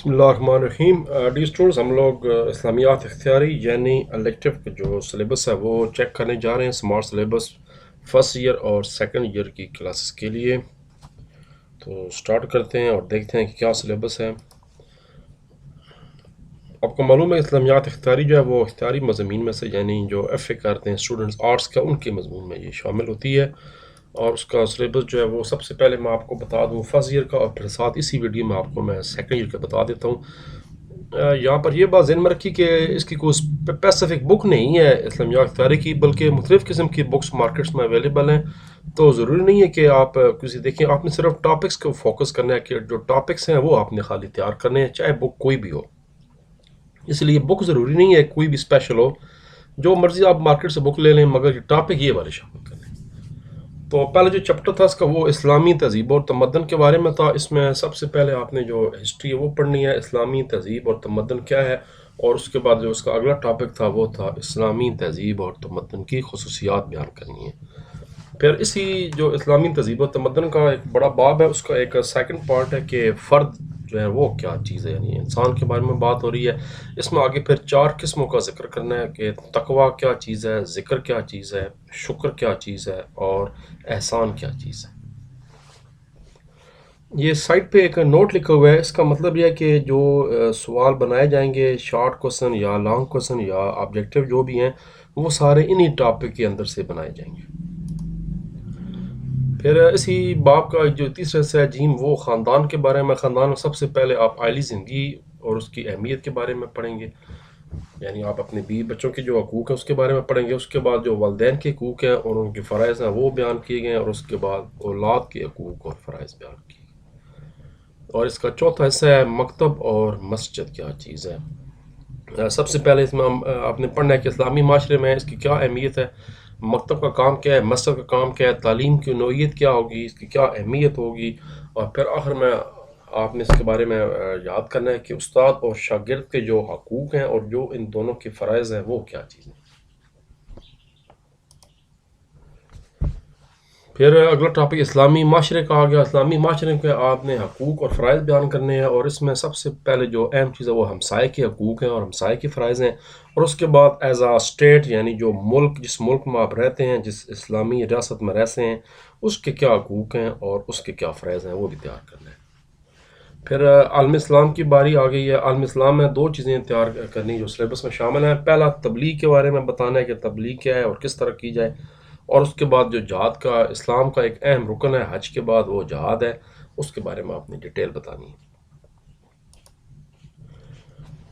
بسم اللہ الرحمن الرحیم ڈی اسٹوڈنٹس ہم لوگ اسلامیات اختیاری یعنی الیکٹیو جو سلیبس ہے وہ چیک کرنے جا رہے ہیں اسمارٹ سلیبس فرسٹ ایئر اور سیکنڈ ایئر کی کلاسز کے لیے. تو سٹارٹ کرتے ہیں اور دیکھتے ہیں کہ کیا سلیبس ہے. آپ کو معلوم ہے اسلامیات اختیاری جو ہے وہ اختیاری مضامین میں سے یعنی جو ایف اے کرتے ہیں اسٹوڈنٹس آرٹس کا ان کے مضمون میں یہ شامل ہوتی ہے. اور اس کا سلیبس جو ہے وہ سب سے پہلے میں آپ کو بتا دوں فرسٹ ایئر کا اور پھر ساتھ اسی ویڈیو میں آپ کو میں سیکنڈ ایئر کا بتا دیتا ہوں. یہاں پر یہ بات ذہن میں رکھی کہ اس کی کوئی اسپیسیفک بک نہیں ہے اسلامیات اختیاری کی، بلکہ مختلف قسم کی بکس مارکیٹس میں اویلیبل ہیں. تو ضروری نہیں ہے کہ آپ کسی دیکھیں، آپ نے صرف ٹاپکس کو فوکس کرنا ہے کہ جو ٹاپکس ہیں وہ آپ نے خالی تیار کرنے ہیں، چاہے بک کوئی بھی ہو. اس لیے بک ضروری نہیں ہے کوئی بھی اسپیشل ہو، جو مرضی آپ مارکیٹ سے بک لے لیں، مگر ٹاپک یہ والے شامل کریں. تو پہلے جو چیپٹر تھا اس کا وہ اسلامی تہذیب اور تمدن کے بارے میں تھا. اس میں سب سے پہلے آپ نے جو ہسٹری ہے وہ پڑھنی ہے، اسلامی تہذیب اور تمدن کیا ہے، اور اس کے بعد جو اس کا اگلا ٹاپک تھا وہ تھا اسلامی تہذیب اور تمدن کی خصوصیات بیان کرنی ہے. پھر اسی جو اسلامی تہذیب و تمدن کا ایک بڑا باب ہے، اس کا ایک سیکنڈ پارٹ ہے کہ فرد جو ہے وہ کیا چیز ہے، یعنی انسان کے بارے میں بات ہو رہی ہے. اس میں آگے پھر 4 قسموں کا ذکر کرنا ہے کہ تقوی کیا چیز ہے، ذکر کیا چیز ہے، شکر کیا چیز ہے، اور احسان کیا چیز ہے. یہ سائٹ پہ ایک نوٹ لکھا ہوا ہے، اس کا مطلب یہ ہے کہ جو سوال بنائے جائیں گے شارٹ کوسچن یا لانگ کوسچن یا آبجیکٹیو جو بھی ہیں، وہ سارے انہی ٹاپک کے اندر سے بنائے جائیں گے. پھر اسی باب کا جو تیسرا حصہ ہے جیم وہ خاندان کے بارے میں. خاندان میں سب سے پہلے آپ عائلی زندگی اور اس کی اہمیت کے بارے میں پڑھیں گے، یعنی آپ اپنے بیوی بچوں کے جو حقوق ہیں اس کے بارے میں پڑھیں گے. اس کے بعد جو والدین کے حقوق ہیں اور ان کے فرائض ہیں وہ بیان کیے گئے ہیں، اور اس کے بعد اولاد کے حقوق اور فرائض بیان کیے گئے. اور اس کا چوتھا حصہ ہے مکتب اور مسجد کیا چیز ہے. سب سے پہلے اس میں آپ نے پڑھنا ہے کہ اسلامی معاشرے میں اس کی کیا اہمیت ہے، مکتب کا کام کیا ہے، مسجد کا کام کیا ہے، تعلیم کی نوعیت کیا ہوگی، اس کی کیا اہمیت ہوگی. اور پھر آخر میں آپ نے اس کے بارے میں یاد کرنا ہے کہ استاد اور شاگرد کے جو حقوق ہیں اور جو ان دونوں کے فرائض ہیں وہ کیا چیز ہیں. پھر اگلا ٹاپک اسلامی معاشرے کا آ گیا. اسلامی معاشرے کے آپ نے حقوق اور فرائض بیان کرنے ہیں، اور اس میں سب سے پہلے جو اہم چیز ہے وہ ہمسائے کے حقوق ہیں اور ہمسائے کے فرائض ہیں. اور اس کے بعد ایز اے اسٹیٹ یعنی جو ملک، جس ملک میں آپ رہتے ہیں، جس اسلامی ریاست میں رہتے ہیں، اس کے کیا حقوق ہیں اور اس کے کیا فرائض ہیں وہ بھی تیار کرنا ہے. پھر عالم اسلام کی باری آ گئی ہے. عالم اسلام میں 2 چیزیں تیار کرنی جو سلیبس میں شامل ہیں. پہلا تبلیغ کے بارے میں بتانا ہے کہ تبلیغ کیا ہے اور کس طرح کی جائے. اور اس کے بعد جو جہاد کا اسلام کا ایک اہم رکن ہے حج کے بعد وہ جہاد ہے، اس کے بارے میں آپ نے ڈیٹیل بتانی ہے.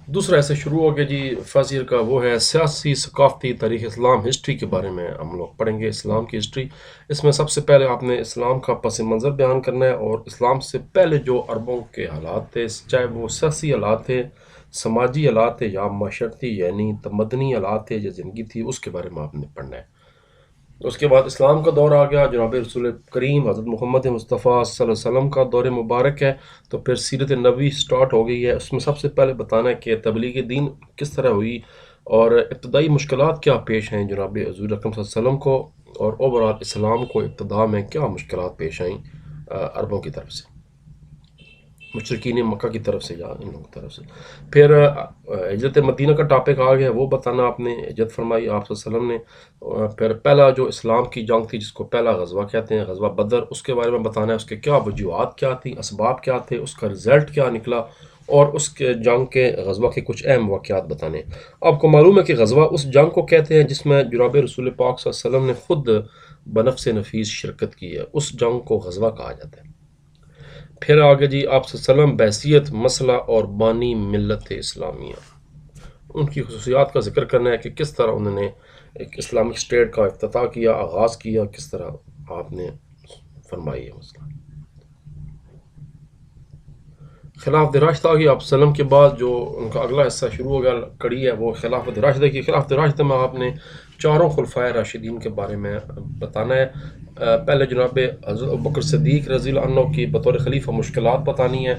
دوسرا ایسے شروع ہو گیا جی فرسٹ ایئر کا، وہ ہے سیاسی ثقافتی تاریخ اسلام. ہسٹری کے بارے میں ہم لوگ پڑھیں گے، اسلام کی ہسٹری. اس میں سب سے پہلے آپ نے اسلام کا پس منظر بیان کرنا ہے، اور اسلام سے پہلے جو عربوں کے حالات تھے، چاہے وہ سیاسی حالات تھے، سماجی حالات تھے یا معاشرتی یعنی تمدنی حالات تھے یا زندگی تھی، اس کے بارے میں آپ نے پڑھنا ہے. اس کے بعد اسلام کا دور آ گیا، جناب رسول کریم حضرت محمد مصطفیٰ صلی اللہ علیہ وسلم کا دور مبارک ہے. تو پھر سیرت نبوی سٹارٹ ہو گئی ہے. اس میں سب سے پہلے بتانا ہے کہ تبلیغ دین کس طرح ہوئی اور ابتدائی مشکلات کیا پیش ہیں جناب حضور اکرم صلی اللہ علیہ وسلم کو، اور اوورآل اسلام کو ابتدا میں کیا مشکلات پیش آئیں عربوں کی طرف سے، مشرکین مکہ کی طرف سے یا ان لوگوں کی طرف سے. پھر ہجرت مدینہ کا ٹاپک آ گیا، وہ بتانا آپ نے ہجرت فرمائی آپ صلی اللہ علیہ وسلم نے. پھر پہلا جو اسلام کی جنگ تھی جس کو پہلا غزوہ کہتے ہیں، غزوہ بدر، اس کے بارے میں بتانا ہے، اس کے کیا وجوہات کیا تھیں، اسباب کیا تھے، اس کا رزلٹ کیا نکلا، اور اس کے جنگ کے غزوہ کے کچھ اہم واقعات بتانے. آپ کو معلوم ہے کہ غزوہ اس جنگ کو کہتے ہیں جس میں جناب رسول پاک صلی اللہ علیہ وسلم نے خود بنفس نفیس شرکت کی ہے، اس جنگ کو غزوہ کہا جاتا ہے. پھر آگے جی آپ صلی اللہ علیہ وسلم بحیثیت مسئلہ اور بانی ملت اسلامیہ، ان کی خصوصیات کا ذکر کرنا ہے کہ کس طرح انہوں نے ایک اسلامک اسٹیٹ کا افتتاح کیا، آغاز کیا، کس طرح آپ نے فرمائی ہے مسئلہ. خلافت راشدہ کی آپ وسلم کے بعد جو ان کا اگلا حصہ شروع ہو گیا کڑی ہے وہ خلافت راشدہ کی. خلافت راشدہ میں آپ نے 4 خلفائے راشدین کے بارے میں بتانا ہے. پہلے جناب حضرت ابوبکر صدیق رضی اللہ عنہ کی بطور خلیفہ مشکلات بتانی ہے.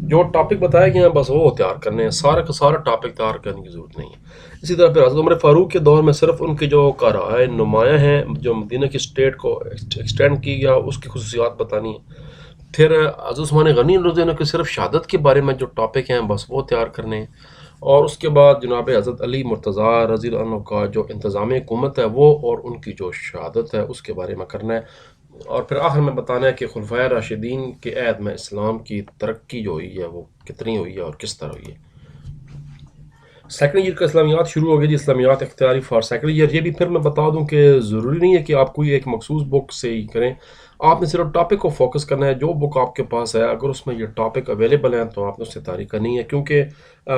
جو ٹاپک بتائے گئے ہیں بس وہ تیار کرنے ہیں، سارا کا سارا ٹاپک تیار کرنے کی ضرورت نہیں ہے. اسی طرح پھر حضرت عمر فاروق کے دور میں صرف ان کے جو کارائے نمایاں ہیں جو مدینہ کی اسٹیٹ کو ایکسٹینڈ کی گیا، اس کی خصوصیات بتانی ہے. پھر حضرت عثمان غنی رضی اللہ عنہ کے صرف شہادت کے بارے میں جو ٹاپک ہیں بس وہ تیار کرنے ہیں، اور اس کے بعد جناب حضرت علی مرتضیٰ رضی اللہ عنہ کا جو انتظام حکومت ہے وہ اور ان کی جو شہادت ہے اس کے بارے میں کرنا ہے، اور پھر آخر میں بتانا ہے کہ خلفائے راشدین کے عہد میں اسلام کی ترقی جو ہوئی ہے وہ کتنی ہوئی ہے اور کس طرح ہوئی ہے۔ سیکنڈ ایئر کا اسلامیات شروع ہو گئی جی، اسلامیات اختیاری فار سیکنڈ ایئر۔ یہ بھی پھر میں بتا دوں کہ ضروری نہیں ہے کہ آپ کوئی ایک مخصوص بک سے ہی کریں، آپ نے صرف ٹاپک کو فوکس کرنا ہے، جو بک آپ کے پاس ہے اگر اس میں یہ ٹاپک اویلیبل ہیں تو آپ نے اس سے تاریخ کرنی ہے، کیونکہ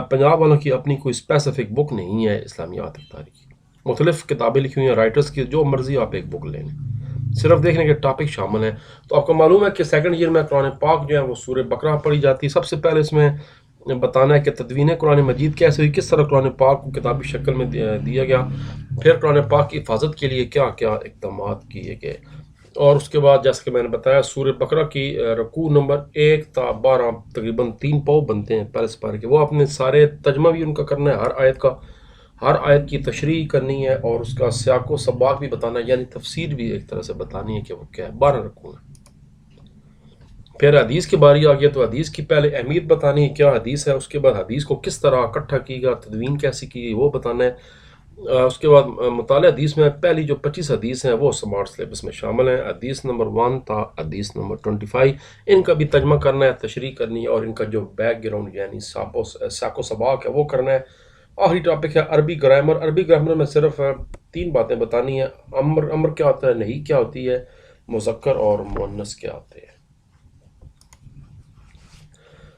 پنجاب والوں کی اپنی کوئی اسپیسیفک بک نہیں ہے اسلامیات اختیاری کی، مختلف کتابیں لکھی ہوئی ہیں رائٹرز کی، جو مرضی آپ ایک بک لیں لیں، صرف دیکھنے کے ٹاپک شامل ہیں۔ تو آپ کو معلوم ہے کہ سیکنڈ ایئر میں قرآن پاک جو ہے وہ سورہ بقرہ پڑھی جاتی ہے۔ سب سے پہلے اس میں بتانا ہے کہ تدوین قرآن مجید کیسے ہوئی، کس طرح قرآن پاک کو کتابی شکل میں دیا گیا، پھر قرآن پاک کی حفاظت کے لیے کیا کیا اقدامات کیے گئے، اور اس کے بعد جیسے کہ میں نے بتایا سورہ بقرہ کی رکوع نمبر 1 تا 12 تقریباً 3 پاؤ بنتے ہیں پہلے سپارے کے، وہ آپ نے سارے ترجمہ بھی ان کا کرنا ہے، ہر آیت کا، ہر آیت کی تشریح کرنی ہے اور اس کا سیاق و سباق بھی بتانا ہے، یعنی تفسیر بھی ایک طرح سے بتانی ہے کہ وہ کیا ہے، 12 رکوع ہیں۔ پھر حدیث کی باری آ گیا تو حدیث کی پہلے اہمیت بتانی ہے، کیا حدیث ہے، اس کے بعد حدیث کو کس طرح اکٹھا کی گیا، تدوین کیسی کی گئی وہ بتانا ہے، اس کے بعد مطالعہ حدیث میں پہلی جو 25 حدیث ہیں وہ سمارٹ سلیبس میں شامل ہیں، حدیث نمبر 1 تا حدیث نمبر 25، ان کا بھی ترجمہ کرنا ہے، تشریح کرنی ہے، اور ان کا جو بیک گراؤنڈ یعنی سیاق و سباق ہے وہ کرنا ہے۔ آخری ٹاپک ہے عربی گرامر۔ عربی گرامر میں صرف 3 باتیں بتانی ہیں، امر کیا ہوتا ہے، نہیں کیا ہوتی ہے، مذکر اور مؤنث کیا ہوتے ہیں۔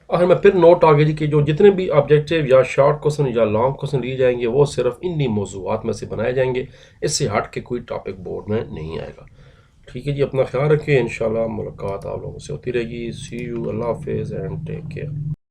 آخر میں پھر نوٹ آگے جی کہ جو جتنے بھی آبجیکٹیو یا شارٹ کوسچن یا لانگ کوسچن لیے جائیں گے وہ صرف انہی موضوعات میں سے بنائے جائیں گے، اس سے ہٹ کے کوئی ٹاپک بورڈ میں نہیں آئے گا۔ ٹھیک ہے جی، اپنا خیال رکھیں، انشاءاللہ ملاقات آپ لوگوں سے ہوتی رہے گی۔ سی یو، اللہ حافظ اینڈ ٹیک کیئر۔